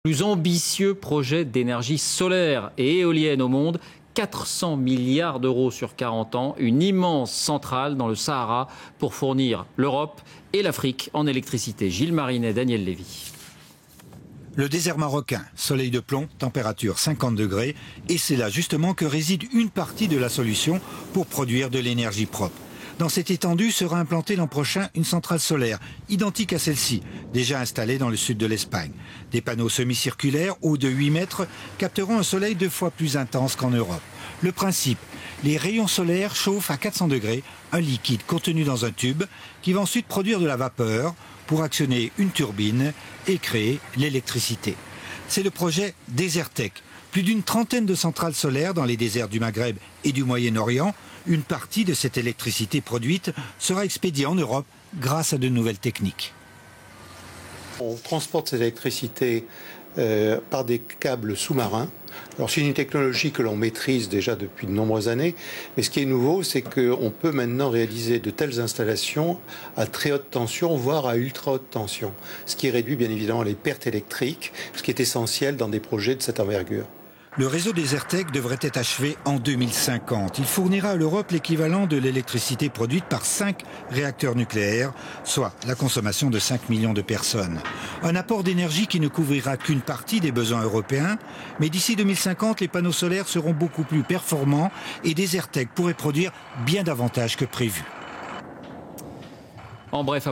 Plus ambitieux projet d'énergie solaire et éolienne au monde, 400 milliards d'euros sur 40 ans, une immense centrale dans le Sahara pour fournir l'Europe et l'Afrique en électricité. Gilles Marinet, Daniel Lévy. Le désert marocain, soleil de plomb, température 50 degrés, et c'est là justement que réside une partie de la solution pour produire de l'énergie propre. Dans cette étendue sera implantée l'an prochain une centrale solaire, identique à celle-ci, déjà installée dans le sud de l'Espagne. Des panneaux semi-circulaires, hauts de 8 mètres, capteront un soleil 2 fois plus intense qu'en Europe. Le principe, les rayons solaires chauffent à 400 degrés un liquide contenu dans un tube qui va ensuite produire de la vapeur pour actionner une turbine et créer l'électricité. C'est le projet Desertec. Plus d'une trentaine de centrales solaires dans les déserts du Maghreb et du Moyen-Orient. Une partie de cette électricité produite sera expédiée en Europe grâce à de nouvelles techniques. On transporte cette électricité par des câbles sous-marins. Alors c'est une technologie que l'on maîtrise déjà depuis de nombreuses années, mais ce qui est nouveau, c'est qu'on peut maintenant réaliser de telles installations à très haute tension, voire à ultra haute tension, ce qui réduit bien évidemment les pertes électriques, ce qui est essentiel dans des projets de cette envergure. Le réseau Desertec devrait être achevé en 2050. Il fournira à l'Europe l'équivalent de l'électricité produite par 5 réacteurs nucléaires, soit la consommation de 5 millions de personnes. Un apport d'énergie qui ne couvrira qu'une partie des besoins européens, mais d'ici 2050, les panneaux solaires seront beaucoup plus performants et Desertec pourrait produire bien davantage que prévu. En bref,